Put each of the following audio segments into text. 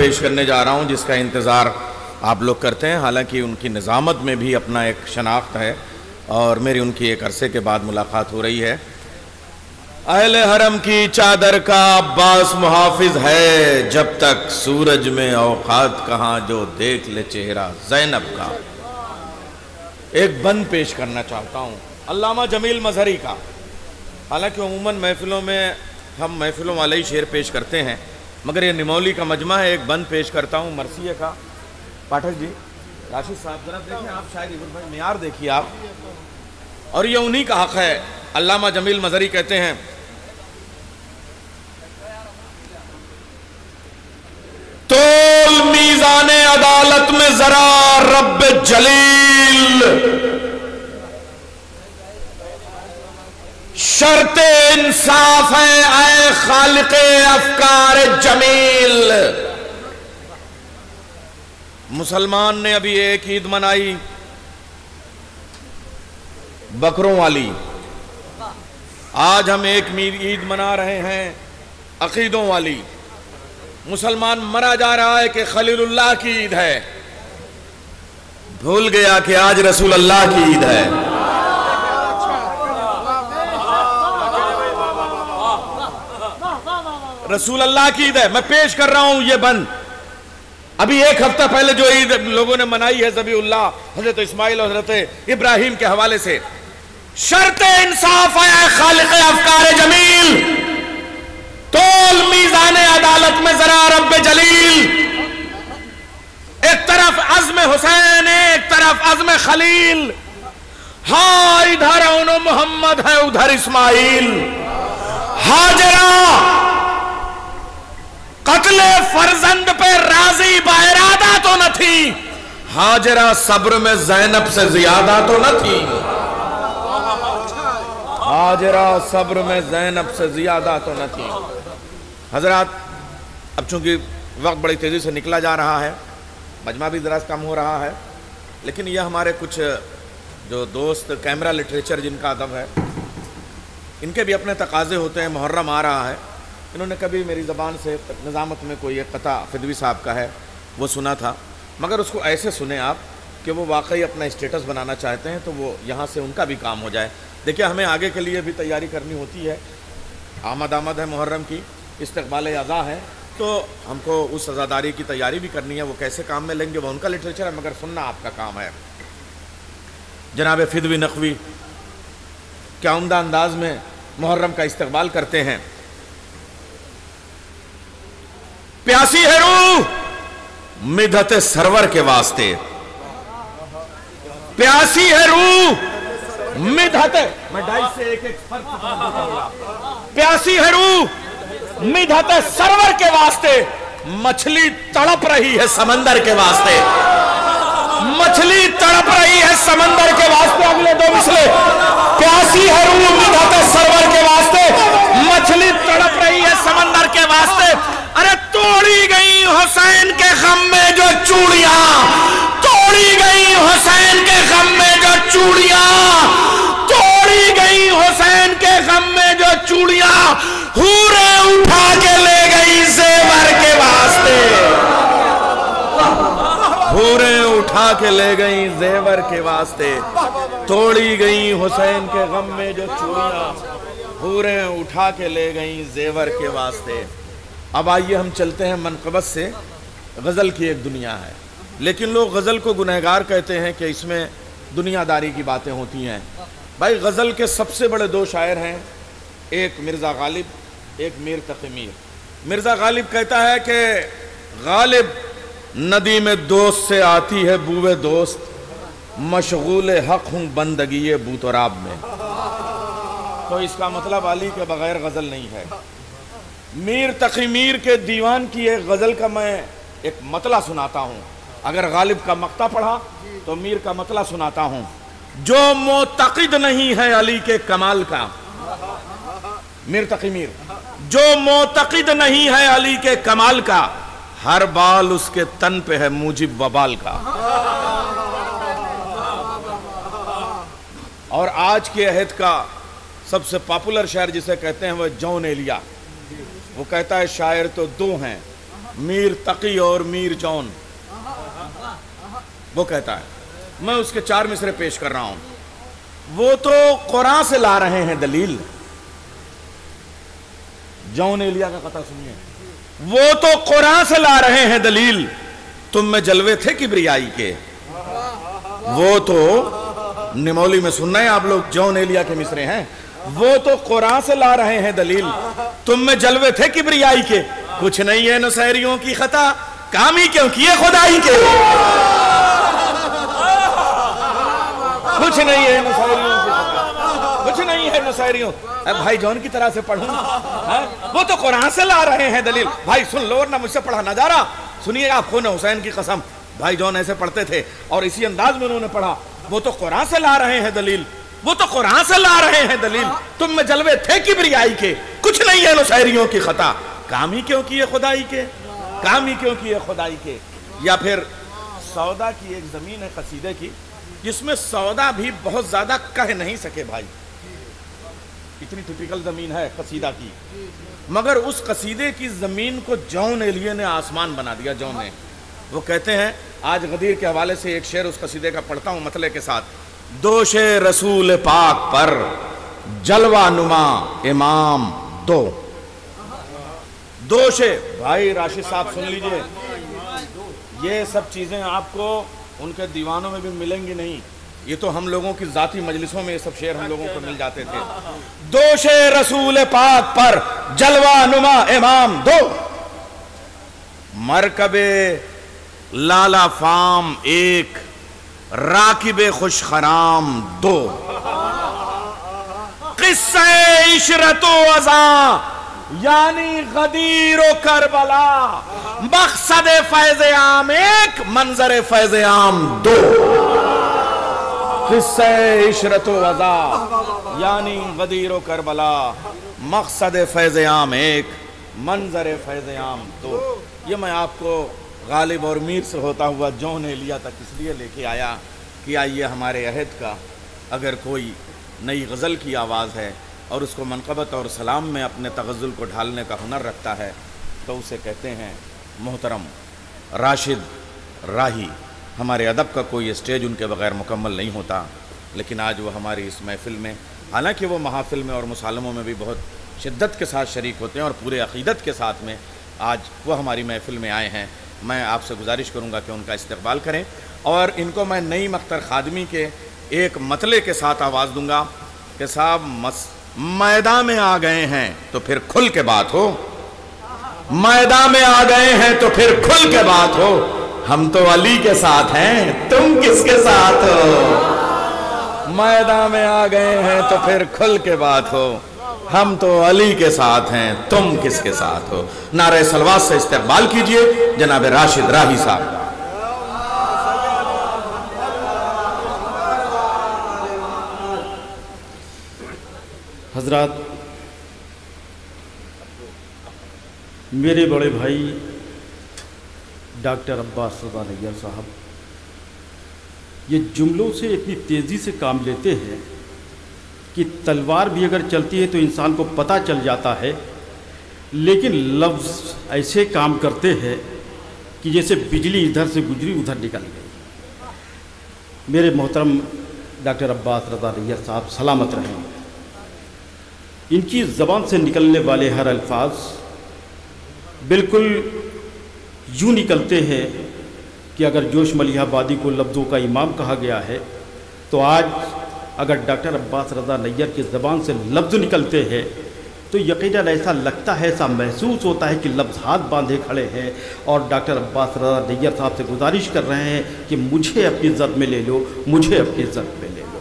پیش کرنے جا رہا ہوں جس کا انتظار آپ لوگ کرتے ہیں، حالانکہ ان کی نظامت میں بھی اپنا ایک شناخت ہے اور میری ان کی ایک عرصے کے بعد ملاقات ہو رہی ہے۔ اہل حرم کی چادر کا عباس محافظ ہے، جب تک سورج میں اوقات کہاں جو دیکھ لے چہرہ زینب کا۔ ایک بند پیش کرنا چاہتا ہوں علامہ جمیل مظہری کا، حالانکہ عموماً محفلوں میں ہم محفلوں والے ہی شعر پیش کرتے ہیں، مگر یہ نمولی کا مجمع ہے، ایک بند پیش کرتا ہوں مرثیے کا۔ پاٹھک جی، راشد صاحب ذرا دیکھیں آپ، شاعری بھائی معیار دیکھیے آپ، اور یہ انہی کا حق ہے۔ علامہ جمیل مظہری کہتے ہیں، تول میزان عدالت میں ذرا رب جلیل، شرط انصاف ہے اے خالق افکار جمیل۔ مسلمان نے ابھی ایک عید منائی بکروں والی، آج ہم ایک عید منا رہے ہیں عقیدوں والی۔ مسلمان مرا جا رہا ہے کہ خلیل اللہ کی عید ہے، بھول گیا کہ آج رسول اللہ کی عید ہے۔ رسول اللہ کی عید ہے۔ میں پیش کر رہا ہوں یہ بند، ابھی ایک ہفتہ پہلے جو عید لوگوں نے منائی ہے ذبیح اللہ حضرت اسماعیل اور حضرت ابراہیم کے حوالے سے، شرط انصاف ہے خالق افکار جمیل، تول میزان عدالت میں ذرا رب جلیل۔ ایک طرف عزم حسین، ایک طرف عزم خلیل، ہاں ادھر اون محمد ہے ادھر اسماعیل۔ ہاجرہ قتل فرزند پہ راضی بائرادہ تو نہ تھی، ہاجرہ صبر میں زینب سے زیادہ تو نہ تھی، ہاجرہ صبر میں زینب سے زیادہ تو نہ تھی۔ حضرات، اب چونکہ وقت بڑی تیزی سے نکلا جا رہا ہے، مجمع بھی ذرا کم ہو رہا ہے، لیکن یہ ہمارے کچھ جو دوست کیمرہ لٹریچر جن کا ادب ہے، ان کے بھی اپنے تقاضے ہوتے ہیں۔ محرم آ رہا ہے، انہوں نے کبھی میری زبان سے نظامت میں کوئی ایک قطع فدوی صاحب کا ہے وہ سنا تھا، مگر اس کو ایسے سنیں آپ کہ وہ واقعی اپنا اسٹیٹس بنانا چاہتے ہیں تو وہ یہاں سے ان کا بھی کام ہو جائے۔ دیکھیں، ہمیں آگے کے لیے بھی تیاری کرنی ہوتی ہے، آمد ہے محرم کی، استقبال اعضاء ہے، تو ہم کو اس عزاداری کی تیاری بھی کرنی ہے۔ وہ کیسے کام میں لیں گے وہ ان کا لٹریچر ہے، مگر سننا آپ کا کام ہے۔ جناب فدوی نقوی کیا عمدہ انداز میں محرم کا استقبال کرتے ہیں۔ پیاسی ہے روح مدحت سرور کے واسطے، پیاسی ہے روح مدحت، میں ڈائی سے ایک فرق پیاسی ہے روح مدحت سرور کے واسطے، مچھلی تڑپ رہی ہے سمندر کے واسطے، مچھلی تڑپ رہی ہے سمندر کے واسطے۔ اگلے دو مسئلے، پیاسی ہے روح مدحت سرور کے واسطے، مچھلی تڑپ رہی ہے سمندر کے واسطے۔ ارے توڑی گئی حسین کے غم میں جو چوڑیاں، توڑی گئی حسین کے غم میں جو چوڑیاں، توڑی گئی حسین کے غم میں جو چوڑیاں، حوریں اٹھا کے لے گئی زیور کے واسطے، حوریں اٹھا کے لے گئی زیور کے واسطے، توڑی گئی حسین کے غم میں جو چوڑیاں، حوریں اٹھا کے لے گئی زیور کے واسطے۔ اب آئیے ہم چلتے ہیں منقبت سے۔ غزل کی ایک دنیا ہے، لیکن لوگ غزل کو گنہگار کہتے ہیں کہ اس میں دنیا داری کی باتیں ہوتی ہیں۔ بھائی، غزل کے سب سے بڑے دو شاعر ہیں، ایک مرزا غالب، ایک میر تقی میر۔ مرزا غالب کہتا ہے کہ غالب ندی میں دوست سے آتی ہے بوئے دوست، مشغول حق ہوں بندگی بوتراب میں۔ تو اس کا مطلب علی کے بغیر غزل نہیں ہے۔ میر تقی میر کے دیوان کی ایک غزل کا میں ایک مطلع سناتا ہوں، اگر غالب کا مقطع پڑھا تو میر کا مطلع سناتا ہوں۔ جو معتقد نہیں ہے علی کے کمال کا، میر تقی میر، جو معتقد نہیں ہے علی کے کمال کا، ہر بال اس کے تن پہ ہے موجب وبال کا۔ اور آج کے عہد کا سب سے پاپولر شاعر جسے کہتے ہیں وہ جون ایلیا، وہ کہتا ہے شاعر تو دو ہیں، میر تقی اور میر جون، وہ کہتا ہے، میں اس کے 4 مصرے پیش کر رہا ہوں۔ وہ تو قرآن سے لا رہے ہیں دلیل، جون ایلیا کا قطعہ سنیے، وہ تو قرآن سے لا رہے ہیں دلیل، تم میں جلوے تھے کبریائی کے۔ وہ تو نمولی میں سننا ہے آپ لوگ، جون ایلیا کے مصرے ہیں، وہ تو قرآن سے لا رہے ہیں دلیل، تم میں جلوے تھے کبریائی کے، کچھ نہیں ہے نصیریوں کی خطا، کام ہی کیوں کیے خدائی کے۔ کچھ نہیں ہے نصیریوں کی خطا، کچھ نہیں ہے نصیریوں، بھائی جون کی طرح سے پڑھوں، وہ تو قرآن سے لا رہے ہیں دلیل۔ بھائی سن لو، ورنہ مجھ سے پڑھا نہ جا رہا، سنیے آپ خون حسین کی قسم، بھائی جون ایسے پڑھتے تھے اور اسی انداز میں انہوں نے پڑھا، وہ تو قرآن سے لا رہے ہیں دلیل، وہ تو قرآن سے لا رہے ہیں دلیل، تم میں جلوے تھے کبریائی کے، کچھ نہیں ہے نصیریوں کی خطا، کام ہی کیوں کیے خدائی کے، کام ہی کیوں کیے خدائی کے۔ یا پھر سودا کی ایک زمین ہے قصیدے کی، جس میں سودا بھی بہت زیادہ کہہ نہیں سکے بھائی، اتنی ٹپیکل زمین ہے قصیدہ کی، مگر اس قصیدے کی زمین کو جون ایلیے نے آسمان بنا دیا، جون نے۔ وہ کہتے ہیں، آج غدیر کے حوالے سے ایک شعر اس قصیدے کا پڑھتا ہوں مطلع کے ساتھ، دوش رسول پاک پر جلوہ نما امام دو، دوش، بھائی راشد صاحب سن لیجئے، یہ سب چیزیں آپ کو ان کے دیوانوں میں بھی ملیں گی نہیں، یہ تو ہم لوگوں کی ذاتی مجلسوں میں یہ سب شعر ہم لوگوں کو مل جاتے تھے۔ دوش رسول پاک پر جلوہ نما امام دو، مرکب لالا فام ایک، راکب خوش خرام دو، قصہ عشرت و عزا یعنی غدیر و کربلا، مقصد فیض عام ایک، منظر فیض عام دو، قصہ عشرت و عزا یعنی غدیر و کربلا، مقصد فیض عام ایک، منظر فیض عام دو۔ یہ میں آپ کو غالب اور میر سے ہوتا ہوا جون ایلیا تک اس لیے لے کے آیا کہ آئیے ہمارے عہد کا اگر کوئی نئی غزل کی آواز ہے اور اس کو منقبت اور سلام میں اپنے تغزل کو ڈھالنے کا ہنر رکھتا ہے تو اسے کہتے ہیں محترم راشد راہی۔ ہمارے ادب کا کوئی اسٹیج ان کے بغیر مکمل نہیں ہوتا، لیکن آج وہ ہماری اس محفل میں، حالانکہ وہ محافل میں اور مسالموں میں بھی بہت شدت کے ساتھ شریک ہوتے ہیں اور پورے عقیدت کے ساتھ میں آج وہ ہماری محفل میں آئے ہیں، میں آپ سے گزارش کروں گا کہ ان کا استقبال کریں، اور ان کو میں نئی مختر خادمی کے ایک مطلع کے ساتھ آواز دوں گا کہ صاحب میدان میں آ گئے ہیں تو پھر کھل کے بات ہو، میدان میں آ گئے ہیں تو پھر کھل کے بات ہو، ہم تو علی کے ساتھ ہیں تم کس کے ساتھ ہو، میدان میں آ گئے ہیں تو پھر کھل کے بات ہو، ہم تو علی کے ساتھ ہیں تم کس کے ساتھ ہو۔ نعرہ صلوات سے استقبال کیجئے جناب راشد راہی صاحب۔ حضرات، میرے بڑے بھائی ڈاکٹر عباس رضا نیار صاحب یہ جملوں سے اتنی تیزی سے کام لیتے ہیں کہ تلوار بھی اگر چلتی ہے تو انسان کو پتہ چل جاتا ہے، لیکن لفظ ایسے کام کرتے ہیں کہ جیسے بجلی ادھر سے گزری ادھر نکل گئی۔ میرے محترم ڈاکٹر عباس رضا نیار صاحب سلامت رہیں۔ ان کی زبان سے نکلنے والے ہر الفاظ بالکل یوں نکلتے ہیں کہ اگر جوش ملیح آبادی کو لفظوں کا امام کہا گیا ہے تو آج اگر ڈاکٹر عباس رضا نیار کی زبان سے لفظ نکلتے ہیں تو یقیناً ایسا لگتا ہے، ایسا محسوس ہوتا ہے کہ لفظ ہاتھ باندھے کھڑے ہیں اور ڈاکٹر عباس رضا نیار صاحب سے گزارش کر رہے ہیں کہ مجھے اپنی زد میں لے لو، مجھے اپنی زد میں لے لو۔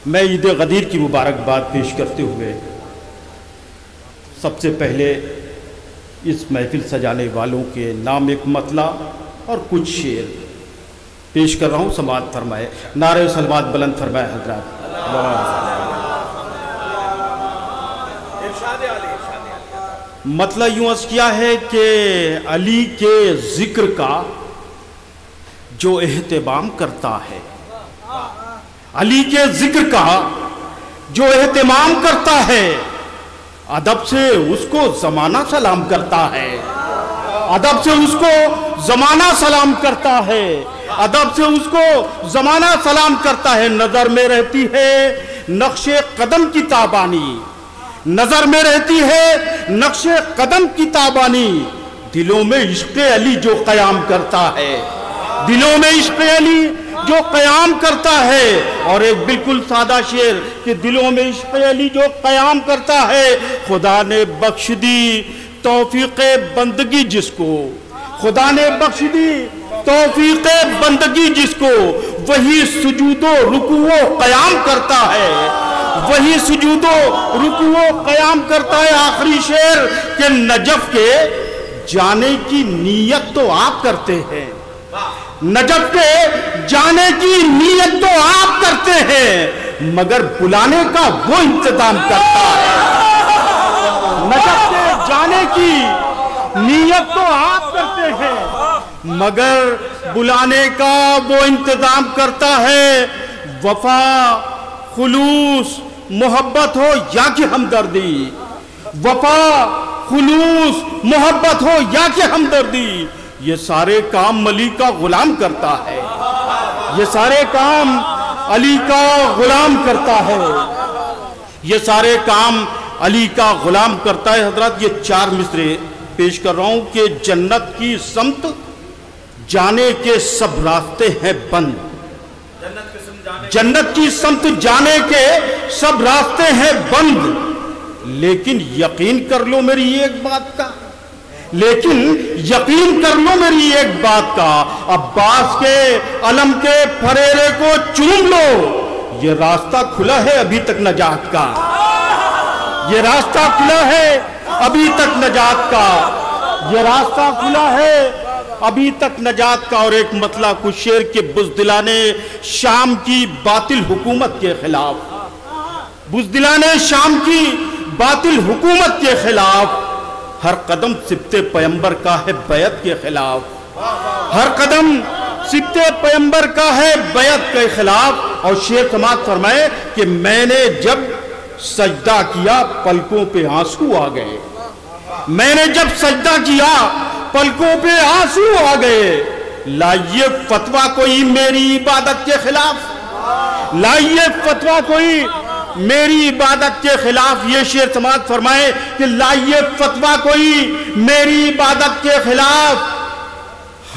میں عید غدیر کی مبارکباد پیش کرتے ہوئے سب سے پہلے اس محفل سجانے والوں کے نام ایک مطلع اور کچھ شعر پیش کر رہا ہوں، سماعت فرمائے، نعرہ صلوات بلند فرمائے حضرات۔ مطلع یوں عرض کیا ہے کہ علی کے ذکر کا جو اہتمام کرتا ہے، علی کے ذکر کا جو اہتمام کرتا ہے، ادب سے اس کو زمانہ سلام کرتا ہے، ادب سے اس کو زمانہ سلام کرتا ہے، ادب سے اس کو زمانہ سلام کرتا ہے۔ نظر میں رہتی ہے نقش قدم کی تابانی، نظر میں رہتی ہے نقش قدم کی تابانی، دلوں میں عشق علی جو قیام کرتا ہے، دلوں میں عشق علی جو قیام کرتا ہے۔ اور ایک بالکل سادہ شعر کہ دلوں میں عشق علی جو قیام کرتا ہے، خدا نے بخش دی توفیق بندگی جس کو، خدا نے بخش دی توفیق بندگی جس کو، وہی سجود و رکوع و قیام کرتا ہے، وہی سجود و رکوع و قیام کرتا ہے۔ آخری شعر کہ نجف کے جانے کی نیت تو آپ کرتے ہیں، نجف کے جانے کی نیت تو آپ کرتے ہیں، مگر بلانے کا وہ انتظام کرتا ہے۔ نجف کے جانے کی نیت تو آپ کرتے ہیں، مگر بلانے کا وہ انتظام کرتا ہے۔ وفا، خلوص، محبت ہو یا کہ ہمدردی، وفا، خلوص، محبت ہو یا کہ ہمدردی، یہ سارے کام علی کا غلام کرتا ہے، یہ سارے کام علی کا غلام کرتا ہے، یہ سارے کام علی کا غلام کرتا ہے۔ حضرات یہ 4 مصرے پیش کر رہا ہوں کہ جنت کی سمت جانے کے سب راستے ہیں بند، جنت کی سمت جانے کے سب راستے ہیں بند، لیکن یقین کر لو میری ایک بات کا، لیکن یقین کر لو میری ایک بات کا، عباس کے علم کے پھریرے کو چوم لو، یہ راستہ کھلا ہے ابھی تک نجات کا، یہ راستہ کھلا ہے ابھی تک نجات کا، یہ راستہ کھلا ہے ابھی تک نجات کا۔ اور ایک مطلع کچھ شعر کے بزدلان شام کی باطل حکومت کے خلاف، بزدلان شام کی باطل حکومت کے خلاف، ہر قدم سبت پیمبر کا ہے بیعت کے خلاف، ہر قدم سبت پیمبر کا ہے بیعت کے خلاف۔ اور شعر سماعت فرمائے کہ میں نے جب سجدہ کیا پلکوں پہ آنسو آ گئے، میں نے جب سجدہ کیا پلکوں پہ آنسو آ گئے، لائیے فتویٰ کوئی میری عبادت کے خلاف، لائیے فتویٰ کوئی میری عبادت کے خلاف۔ یہ شعر سماعت فرمائے کہ لائیے فتویٰ کوئی میری عبادت کے خلاف،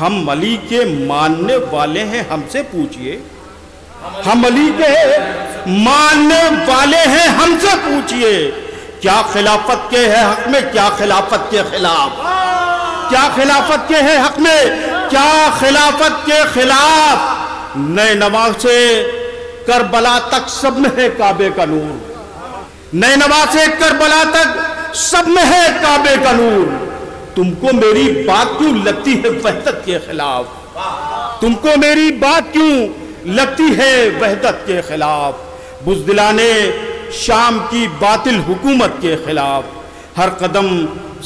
ہم علی کے ماننے والے ہیں ہم سے پوچھئے، ہم علی کے ماننے والے ہیں ہم سے پوچھئے، کیا خلافت کے ہے حق میں کیا خلافت کے خلاف، کیا خلافت کے ہے حق میں کیا خلافت کے خلاف۔ نئے نوا سے کربلا تک سب میں ہے کعبے کا نور، نئے نوا سے کربلا تک سب میں ہے کعبے کا نور، تم کو میری بات کیوں لگتی ہے وحدت کے خلاف، تم کو میری بات کیوں لگتی ہے وحدت کے خلاف۔ بزدلان شام کی باطل حکومت کے خلاف، ہر قدم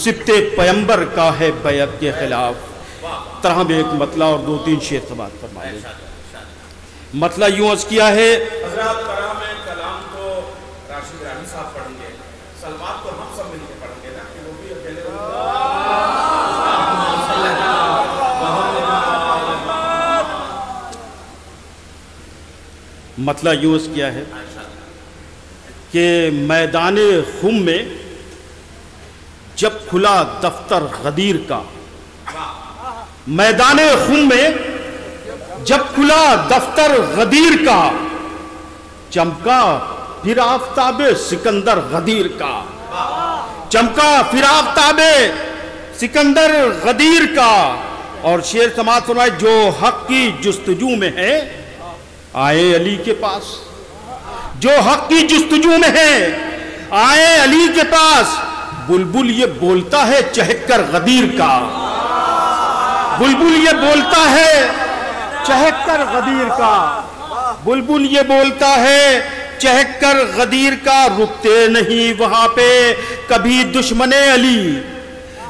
سبت پیمبر کا ہے بیعت کے خلاف۔ طرح میں ایک مطلع اور 2-3 شعر سماعت فرمائے۔ مطلع یوں عرض کیا ہے، حضرات کرام کلام کو راشد رانی صاحب پڑھیں گے، سلوات کو ہم سب مل کے پڑھیں گے نا کہ وہ بھی اکیلے مطلع یوں عرض کیا ہے کہ میدان خم میں جب کھلا دفتر غدیر کا، میدان خم میں جب کھلا دفتر غدیر کا، چمکا پھر آفتاب سکندر غدیر کا، چمکا پھر آفتاب سکندر غدیر کا۔ اور شعر سماعت فرمائے، جو حق کی جستجو میں ہے آئے علی کے پاس، جو حق کی جستجو میں ہے آئے علی کے پاس، بلبل یہ بولتا ہے چہک کر غدیر کا، بلبل یہ بولتا ہے چہک کر غدیر کا، بلبل یہ بولتا ہے چہک کر غدیر کا، رکتے نہیں وہاں پہ کبھی دشمن علی،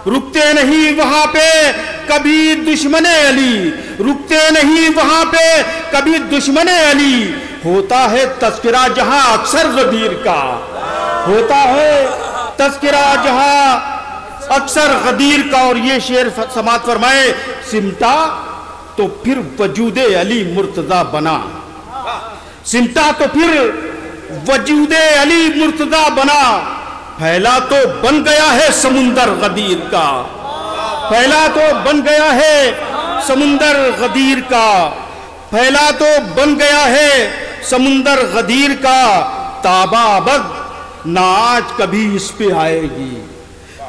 رکتے نہیں وہاں پہ کبھی دشمن علی، رکتے نہیں وہاں پہ کبھی دشمن علی، ہوتا ہے تذکرہ جہاں اکثر غدیر کا، ہوتا ہے تذکرہ جہاں اکثر غدیر کا، اور یہ شعر سماعت فرمائے، سمٹا تو پھر وجود علی مرتضی بنا، سمٹا تو پھر وجود علی مرتضی بنا، پھیلا تو بن گیا ہے سمندر غدیر کا، پھیلا تو بن گیا ہے سمندر غدیر کا، پھیلا تو بن گیا ہے سمندر غدیر کا، تابہ ابد نہ آج کبھی اس پہ آئے گی،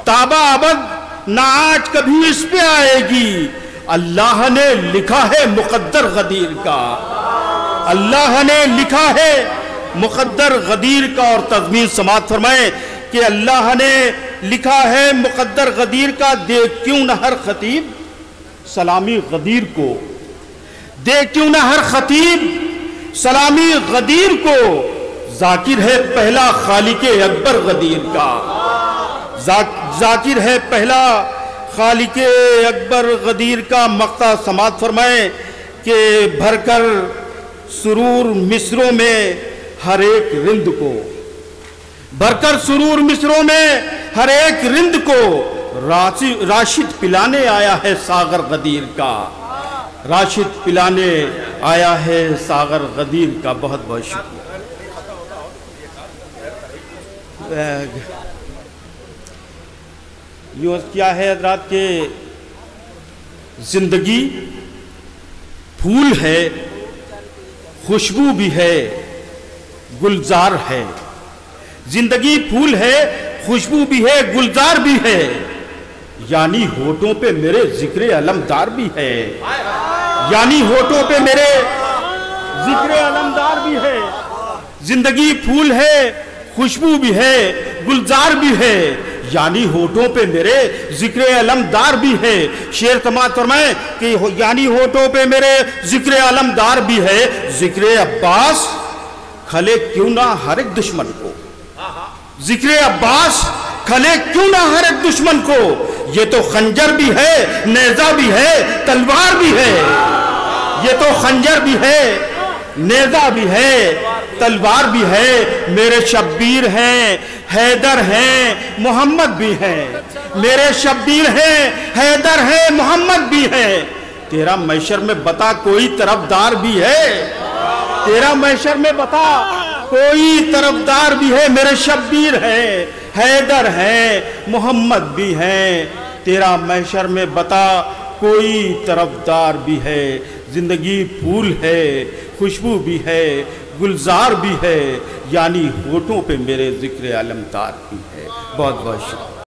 تابہ ابد نہ آج کبھی اس پہ آئے گی، اللہ نے لکھا ہے مقدر غدیر کا، اللہ نے لکھا ہے مقدر غدیر کا۔ اور تضمین سماعت فرمائیں کہ اللہ نے لکھا ہے مقدر غدیر کا، دیکھ کیوں نہ ہر خطیب سلامی غدیر کو، دیکھ کیوں نہ ہر خطیب سلامی غدیر کو، ذاکر ہے پہلا خالق اکبر غدیر کا، ذاکر ہے پہلا خالق اکبر غدیر کا۔ مقطع سماعت فرمائیں کہ بھر کر سرور مصروں میں ہر ایک رند کو، بھر کر سرور مصروں میں ہر ایک رند کو، راشد پلانے آیا ہے ساغر غدیر کا، راشد پلانے آیا ہے ساغر غدیر کا۔ بہت بہت شکریہ۔ یہ کیا ہے حضرات کہ زندگی پھول ہے، خوشبو بھی ہے، گلزار ہے، زندگی پھول ہے، خوشبو بھی ہے، گلزار بھی ہے، یعنی ہونٹوں پہ میرے ذکر علمدار بھی ہے، یعنی ہونٹوں پہ میرے ذکر علمدار بھی ہے، زندگی پھول ہے، خوشبو بھی ہے، گلزار بھی ہے، یعنی ہونٹوں پہ میرے ذکر علمدار بھی ہے۔ شعر سماعت فرمائیں کہ یعنی ہونٹوں پہ میرے ذکر علمدار بھی ہے، ذکر عباس کھلے کیوں نہ ہر ایک دشمن کو، ذکر عباس کھلے کیوں نہ ہر ایک دشمن کو، یہ تو خنجر بھی ہے، نیزہ بھی ہے، تلوار بھی ہے، یہ تو خنجر بھی ہے، نیزہ بھی ہے، تلوار بھی ہے، میرے شبیر ہیں، حیدر ہیں، محمد بھی ہیں، میرے شبیر ہیں، حیدر ہیں، محمد بھی ہیں، تیرا محشر میں بتا کوئی طرفدار بھی ہے، تیرا محشر میں بتا کوئی طرفدار بھی ہے، میرے شبیر ہیں، حیدر ہیں، محمد بھی ہیں، تیرا محشر میں بتا کوئی طرفدار بھی ہے، زندگی پھول ہے، خوشبو بھی ہے، گلزار بھی ہے، یعنی ہونٹوں پہ میرے ذکر علمدار بھی ہے۔ بہت بہت شکریہ۔